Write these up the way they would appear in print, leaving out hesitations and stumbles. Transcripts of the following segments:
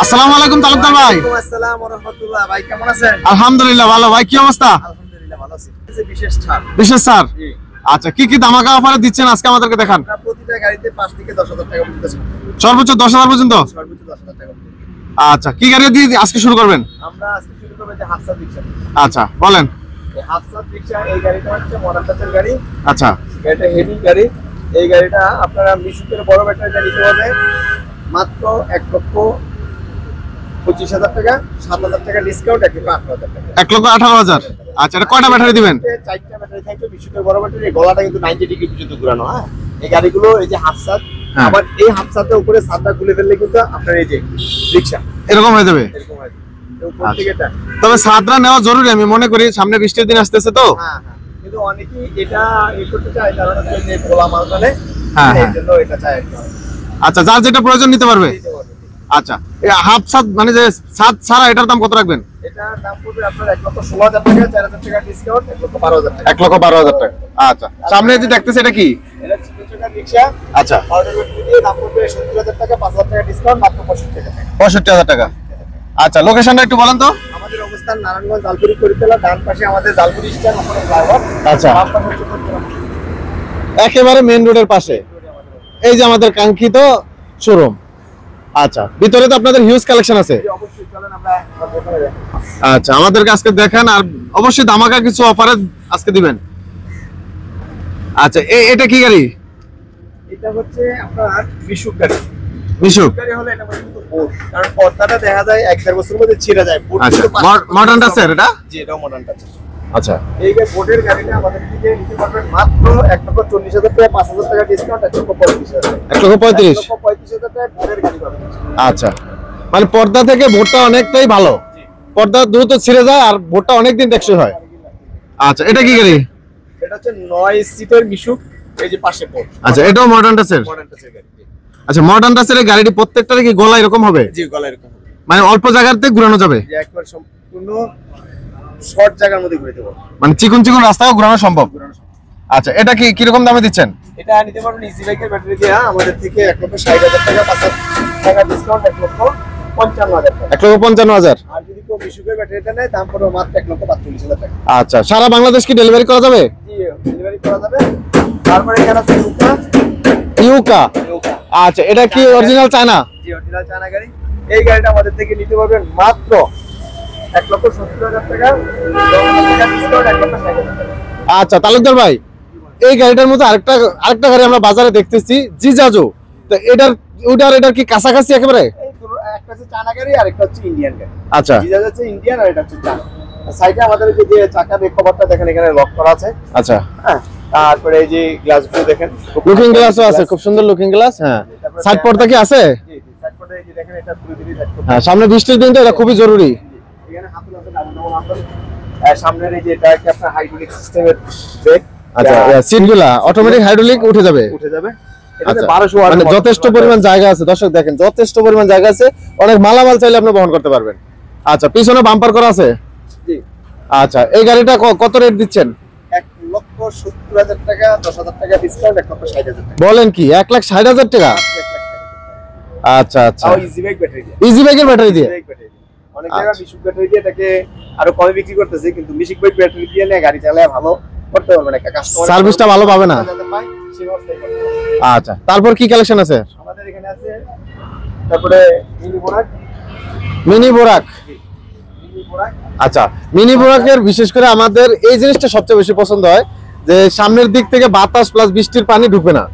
আসসালামু আলাইকুম তালুকদার ভাই। ওয়ালাইকুম আসসালাম ওয়া রাহমাতুল্লাহ। ভাই কেমন আছেন? আলহামদুলিল্লাহ ভালো। ভাই কি অবস্থা? আলহামদুলিল্লাহ ভালো আছি। এই যে বিশেষ ছাড়। বিশেষ স্যার। জি। আচ্ছা কি কি ধামাকা অফারে দিচ্ছেন আজকে আমাদেরকে দেখান। আমরা প্রতিটা গাড়িতে 5 থেকে 10,000 টাকা পর্যন্ত ছাড়। সর্বোচ্চ 10,000 পর্যন্ত। সর্বোচ্চ 10,000 টাকা পর্যন্ত। আচ্ছা কি গাড়ি দিয়ে আজকে শুরু করবেন? আমরা আজকে শুরু করব যে হাফসাত রিকশা। আচ্ছা বলেন। এই হাফসাত রিকশা এই গাড়িটা হচ্ছে মডার্ন টাচের গাড়ি। আচ্ছা এটা হেভি গাড়ি। এই গাড়িটা আপনারা মিশুকের বড় ব্যাটারি গাড়ি নিতে হবে মাত্র 1,25,000 টাকা, 7,000 টাকা ডিসকাউন্ট, 1,18,000 টাকা। 1,18,000। আচ্ছা এটা কয়টা ব্যাটারি দিবেন? 4টা ব্যাটারি থাকবে। মিশুকের বড় ব্যাটারি গলাটা কিন্তু 90 ডিগ্রি পর্যন্ত ঘোরানো। হ্যাঁ এই গাড়িগুলো এই যে হাফসাত, আবার এই হাফসাতের উপরে ছাদটা খুলে ফেললে কিন্তু আপনার এই যে রিকশা এরকম হয়ে যাবে। এরকম হয়। উপর থেকে এটা তবে ছাদটা নেওয়া জরুরি আমি মনে করি, সামনে বৃষ্টির দিন আসতেছে তো। হ্যাঁ হ্যাঁ, কিন্তু অনেকেই এটা করতে চায় কারণ হচ্ছে যে খোলা মাল মানে এই জন্য এটা চায়। আচ্ছা যার যেটা প্রয়োজন নিতে পারবে। আচ্ছা এই হাফ ছাদ মানে যে ছাদ ছাড়া এটার দাম কত রাখবেন? এটার দাম পড়বে আপনার 1,16,000 টাকা, 4,000 টাকা ডিসকাউন্ট, 1,12,000 টাকা। 1,12,000 টাকা। আচ্ছা সামনে যে দেখতেছে এটা কি? এটা ছোট ছোট রিকশা। আচ্ছা অর্ডার করতে দিয়ে দাম পড়বে 70,000 টাকা, 5,000 টাকা ডিসকাউন্ট, মাত্র 65,000 টাকা। 65,000 টাকা। আচ্ছা লোকেশনটা একটু বলেন তো। আমাদের অবস্থান নারায়ণগঞ্জ জালপুরি করিতলা, ডান পাশে আমাদের জালপুরি স্ট্যান্ড, ওখানে ফ্লাইওভার। আচ্ছা বাম পাশে হচ্ছে চট্টগ্রাম। একেবারে মেইন রোডের পাশে এই যে আমাদের কাঙ্ক্ষিত শোরুম। আচ্ছা ভিতরে তো আপনাদের হিউজ কালেকশন আছে। অবশ্যই চলেন আমরা ওখানে যাই। আচ্ছা আমাদেরকে আজকে দেখান আর অবশ্যই ধামাকা কিছু অফারে আজকে দিবেন। আচ্ছা এটা কি গাড়ি? এটা হচ্ছে আপনার মিশুক গাড়ি। মিশুক গাড়ি হলে এটা কিন্তু বোর্ড, কারণ পর্দাটা দেখা যায় 1-1.5 বছরের মধ্যে ছিঁড়ে যায়। বোর্ড আচ্ছা কিন্তু মডার্ন টাচের এটা? জি এটা মডার্ন টাচ। আচ্ছা এই যে বোর্ডের গাড়িটা আমাদের থেকে নিতে পারবেন মাত্র 1,40,000 টাকা, 5,000 টাকা ডিসকাউন্ট, 1,35,000 টাকা। 1,35,000 1,35,000 টাকা বোর্ডের গাড়ি পাবেন। আচ্ছা মানে পর্দা থেকে বোর্ডটা অনেকটাই ভালো। পর্দা দ্রুত ছিঁড়ে যায় আর বোর্ডটা অনেকদিন টেকসই হয়। আচ্ছা এটা কি গাড়ি? এটা হচ্ছে 9 সিটের মিশুক, এই যে পাশে বোর্ড। আচ্ছা এটাও মডার্ন টাচের? মডার্ন টাচের গাড়ি। আচ্ছা মডার্ন টাচের এই গাড়িটি প্রত্যেকটার কি গলা এরকম হবে? জি গলা এরকম হবে। মানে অল্প জায়গাতে ঘোরানো যাবে? যে একবার সম্পূর্ণ শর্ট জায়গার মধ্যে ঘুরে দেব। মানে চিকন চিকন রাস্তাও ঘোরানো সম্ভব। আচ্ছা এটা কি কিরকম দামে দিচ্ছেন? এটা নিতে পারবেন ইজি বাইকের ব্যাটারি দিয়ে আমাদের থেকে 1,60,000 টাকা, 5,000 টাকা ডিসকাউন্ট, 1,55,000 টাকা। 1,55,000। আর যদি কেউ মিশুকের ব্যাটারিটা নেয় দাম পড়বে মাত্র 1,42,000 টাকা। আচ্ছা সারা বাংলাদেশ কি ডেলিভারি করা যাবে? জি ডেলিভারি করা যাবে। তারপরে এখানে আছে ইউকা। আচ্ছা এটা কি অরিজিনাল চায়না? জি অরিজিনাল চায়না গাড়ি। এই গাড়িটা আমাদের থেকে নিতে পারবেন মাত্র 1,70,000 টাকা, 10,000 টাকা ডিসকাউন্ট, 1,60,000 টাকা। আচ্ছা তালুকদার ভাই এই গাড়িটার মধ্যে আরেকটা গাড়ি আমরা বাজারে দেখতেছি জিজাজো, তো এটার কি কাছাকাছি একেবারে? এই দুটো, একটা হচ্ছে চায়না গাড়ি আর একটা হচ্ছে ইন্ডিয়ান গাড়ি। আচ্ছা জিজাজ হচ্ছে ইন্ডিয়ান আর এটা হচ্ছে চায়না। সাইডে আমাদের যে চাকার এই কভারটা দেখেন এখানে লক করা আছে। আচ্ছা হ্যাঁ তারপরে এই যে গ্লাসগুলো দেখেন, লুকিং গ্লাসও আছে, খুব সুন্দর লুকিং গ্লাস। হ্যাঁ সাইড পর্দা কি আছে? জি জি সাইড পর্দা এই যে দেখেন এটা পুরো দিকে সাইড পর্দা। হ্যাঁ সামনে বৃষ্টির দিন তো এটা খুবই জরুরি। এখানে হাতুল আছে ডাবল হাতুল। আর সামনের এই যে এটা কি আপনার হাইড্রোলিক সিস্টেমের ব্রেক। আচ্ছা সিটগুলা অটোমেটিক হাইড্রোলিক উঠে যাবে। এটাতে আচ্ছা 1200 ওয়াট মানে যথেষ্ট পরিমাণ জায়গা আছে। দর্শক দেখেন যথেষ্ট পরিমাণ জায়গা আছে, অনেক মালামাল চাইলে আপনি বহন করতে পারবেন। আচ্ছা পিছনে বাম্পার করা আছে? জি। আচ্ছা এই গাড়িটা কত রেট দিচ্ছেন? 1,70,000 টাকা, 10,000 টাকা ডিসকাউন্ট, 1,60,000 টাকা। বলেন কি 1,60,000 টাকা? আচ্ছা আচ্ছা ইজি বাইক ব্যাটারি দিয়ে। ইজি বাইকের ব্যাটারি দিয়ে? অনেক জায়গায় মিশুক ব্যাটারি দিয়ে এটাকে আরো কমে বিক্রি করতেছে, কিন্তু মিশুক বাইক ব্যাটারি দিয়ে নিয়ে গাড়ি চালায় ভালো করতে পারবেন, একটা কাস্টমার সার্ভিসটা ভালো পাবে না। আচ্ছা তারপর কি কালেকশন আছে আমাদের এখানে? আছে তারপরে মিনি বোরাক। মিনি বোরাক। মিনি বোরাক। আচ্ছা মিনি বোরাকের বিশেষ করে আমাদের এই জিনিসটা সবচেয়ে বেশি পছন্দ হয় যে সামনের দিক থেকে বাতাস প্লাস বৃষ্টির পানি ঢুকবে না,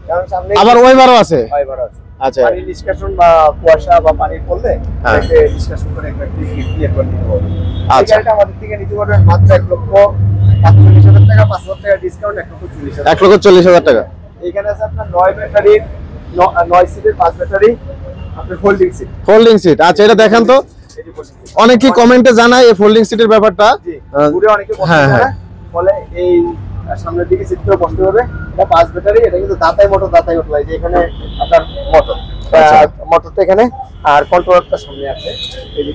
কারণ সামনে আবার ওইবারও আছে। ফাইবার আছে। আচ্ছা পানি নিষ্কাশন বা কুয়াশা বা পানি পড়লে এটাকে নিষ্কাশন করে একটা ক্লিয়ার করে দিতে হবে। এই গাড়িটা আমাদের থেকে নিতে পারবেন মাত্র 1,45,000 টাকা, 5,000 টাকা ডিসকাউন্ট, 1,40,000 টাকা। 1,40,000 টাকা। এখানে আছে আপনার 9 ব্যাটারির 9 সিটের 5 ব্যাটারি আপনার ফোল্ডিং সিট। Folding seat. আচ্ছা এটা দেখেন তো, অনেকেই কমেন্টে জানায় এই ফোল্ডিং সিটের ব্যাপারটা। ঘুরে অনেকে বসতে পারে, বলে এই সামনের দিকে সিট করে বসতে হবে। এটা 5 ব্যাটারি, এটা কিন্তু দাতাই মোটর যে এখানে আপনার মোটর, মোটরটা এখানে আর কন্ট্রোলারটা সামনে আছে। এই যে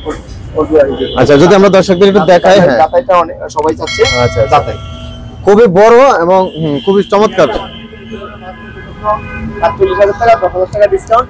আচ্ছা যদি আমরা দর্শকদের একটু দেখাই। হ্যাঁ দাতাইটা অনেক সবাই চাচ্ছে। আচ্ছা দাতাই খুবই বড় এবং খুবই চমৎকার। 48,000 টাকা, 10,000 টাকা ডিসকাউন্ট।